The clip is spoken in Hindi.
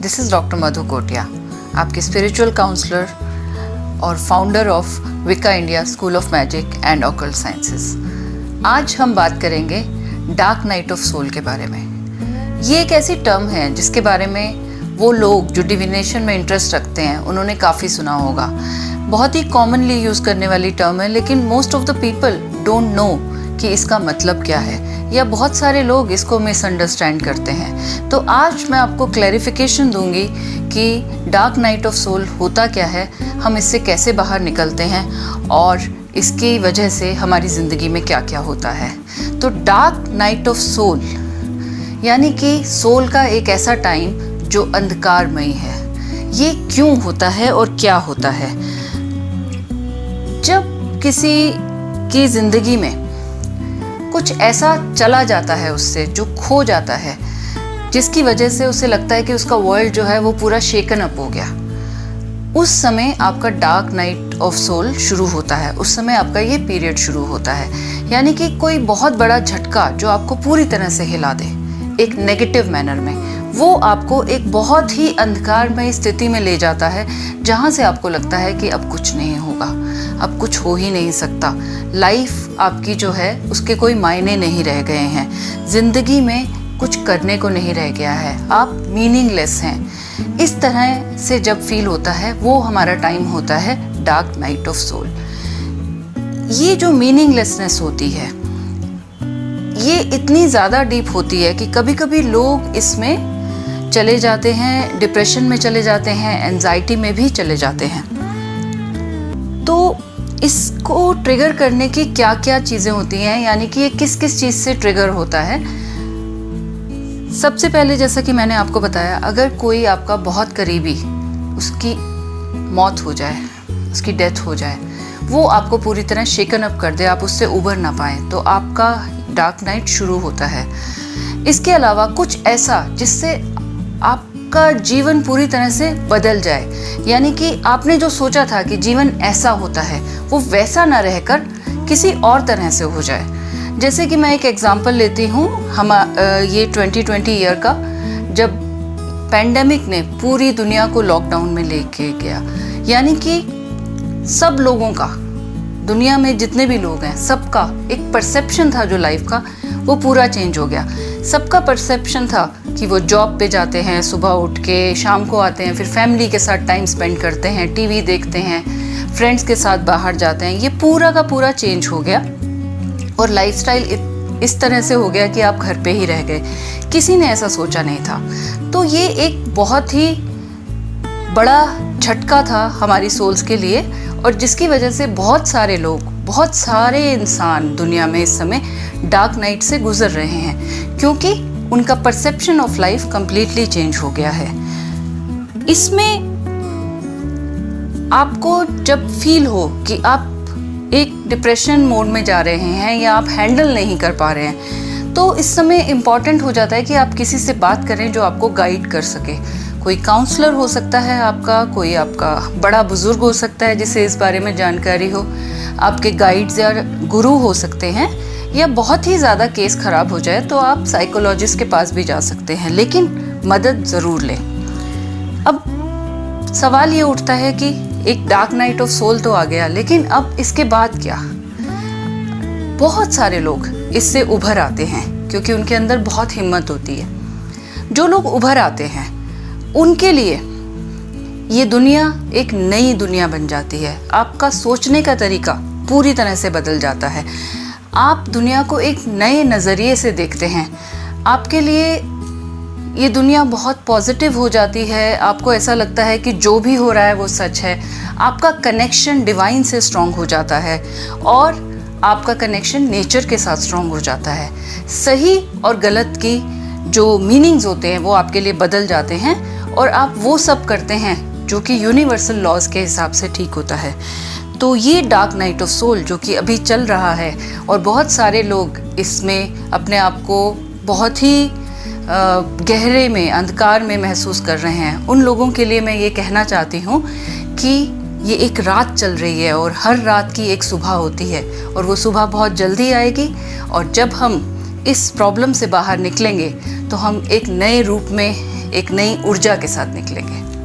दिस इज़ डॉक्टर मधु कोटिया, आपके स्पिरिचुअल काउंसलर और फाउंडर ऑफ विका India school of magic and occult sciences. आज हम बात करेंगे डार्क नाइट ऑफ सोल के बारे में। ये एक ऐसी टर्म है जिसके बारे में वो लोग जो डिविनेशन में इंटरेस्ट रखते हैं उन्होंने काफ़ी सुना होगा। बहुत ही कॉमनली यूज़ करने वाली टर्म है, लेकिन most of the people don't know कि इसका मतलब क्या है, या बहुत सारे लोग इसको मिसअंडरस्टैंड करते हैं। तो आज मैं आपको क्लैरिफिकेशन दूंगी कि डार्क नाइट ऑफ सोल होता क्या है, हम इससे कैसे बाहर निकलते हैं और इसकी वजह से हमारी ज़िंदगी में क्या क्या होता है। तो डार्क नाइट ऑफ सोल यानी कि सोल का एक ऐसा टाइम जो अंधकारमयी है। ये क्यों होता है और क्या होता है? जब किसी की ज़िंदगी में कुछ ऐसा चला जाता है उससे, जो खो जाता है, जिसकी वजह से उसे लगता है कि उसका वर्ल्ड जो है वो पूरा शेकन अप हो गया, उस समय आपका डार्क नाइट ऑफ सोल शुरू होता है। उस समय आपका ये पीरियड शुरू होता है, यानी कि कोई बहुत बड़ा झटका जो आपको पूरी तरह से हिला दे एक नेगेटिव मैनर में, वो आपको एक बहुत ही अंधकारमय स्थिति में ले जाता है, जहाँ से आपको लगता है कि अब कुछ नहीं होगा, अब कुछ हो ही नहीं सकता। लाइफ आपकी जो है उसके कोई मायने नहीं रह गए हैं, ज़िंदगी में कुछ करने को नहीं रह गया है, आप मीनिंगलेस हैं। इस तरह से जब फील होता है वो हमारा टाइम होता है डार्क नाइट ऑफ सोल। ये जो मीनिंगलेसनेस होती है ये इतनी ज़्यादा डीप होती है कि कभी कभी लोग इसमें चले जाते हैं, डिप्रेशन में चले जाते हैं, एंजाइटी में भी चले जाते हैं। तो इसको ट्रिगर करने की क्या क्या चीज़ें होती हैं, यानी कि ये किस किस चीज़ से ट्रिगर होता है। सबसे पहले, जैसा कि मैंने आपको बताया, अगर कोई आपका बहुत करीबी, उसकी मौत हो जाए, उसकी डेथ हो जाए, वो आपको पूरी तरह शेकन अप कर दे, आप उससे उबर ना पाएँ, तो आपका डार्क नाइट शुरू होता है। इसके अलावा कुछ ऐसा जिससे आपका जीवन पूरी तरह से बदल जाए, यानी कि आपने जो सोचा था कि जीवन ऐसा होता है वो वैसा ना रहकर किसी और तरह से हो जाए। जैसे कि मैं एक एग्जांपल लेती हूँ, ये 2020 ईयर का, जब पैंडेमिक ने पूरी दुनिया को लॉकडाउन में लेके गया, यानी कि सब लोगों का, दुनिया में जितने भी लोग हैं, सबका एक परसेप्शन था जो लाइफ का, वो पूरा चेंज हो गया। सबका परसेप्शन था कि वो जॉब पे जाते हैं, सुबह उठ के शाम को आते हैं, फिर फैमिली के साथ टाइम स्पेंड करते हैं, टीवी देखते हैं, फ्रेंड्स के साथ बाहर जाते हैं। ये पूरा का पूरा चेंज हो गया और लाइफस्टाइल इस तरह से हो गया कि आप घर पे ही रह गए। किसी ने ऐसा सोचा नहीं था। तो ये एक बहुत ही बड़ा झटका था हमारी सोल्स के लिए, और जिसकी वजह से बहुत सारे लोग, बहुत सारे इंसान दुनिया में इस समय डार्क नाइट से गुजर रहे हैं, क्योंकि उनका perception of life completely change हो गया है। इसमें आपको जब फील हो कि आप एक डिप्रेशन मोड में जा रहे हैं या आप हैंडल नहीं कर पा रहे हैं, तो इस समय इम्पॉर्टेंट हो जाता है कि आप किसी से बात करें जो आपको गाइड कर सके। कोई काउंसलर हो सकता है आपका, कोई आपका बड़ा बुजुर्ग हो सकता है जिसे इस बारे में जानकारी हो, आपके गाइड्स या गुरु हो सकते हैं, या बहुत ही ज़्यादा केस ख़राब हो जाए तो आप साइकोलॉजिस्ट के पास भी जा सकते हैं, लेकिन मदद ज़रूर लें। अब सवाल ये उठता है कि एक डार्क नाइट ऑफ सोल तो आ गया, लेकिन अब इसके बाद क्या? बहुत सारे लोग इससे उभर आते हैं क्योंकि उनके अंदर बहुत हिम्मत होती है। जो लोग उभर आते हैं उनके लिए ये दुनिया एक नई दुनिया बन जाती है। आपका सोचने का तरीका पूरी तरह से बदल जाता है। आप दुनिया को एक नए नज़रिए से देखते हैं। आपके लिए ये दुनिया बहुत पॉजिटिव हो जाती है। आपको ऐसा लगता है कि जो भी हो रहा है वो सच है। आपका कनेक्शन डिवाइन से स्ट्रॉन्ग हो जाता है और आपका कनेक्शन नेचर के साथ स्ट्रॉन्ग हो जाता है। सही और गलत की जो मीनिंग्स होते हैं वो आपके लिए बदल जाते हैं और आप वो सब करते हैं जो कि यूनिवर्सल लॉज के हिसाब से ठीक होता है। तो ये डार्क नाइट ऑफ सोल जो कि अभी चल रहा है और बहुत सारे लोग इसमें अपने आप को बहुत ही गहरे में, अंधकार में महसूस कर रहे हैं, उन लोगों के लिए मैं ये कहना चाहती हूँ कि ये एक रात चल रही है और हर रात की एक सुबह होती है और वो सुबह बहुत जल्दी आएगी। और जब हम इस प्रॉब्लम से बाहर निकलेंगे तो हम एक नए रूप में एक नई ऊर्जा के साथ निकलेंगे।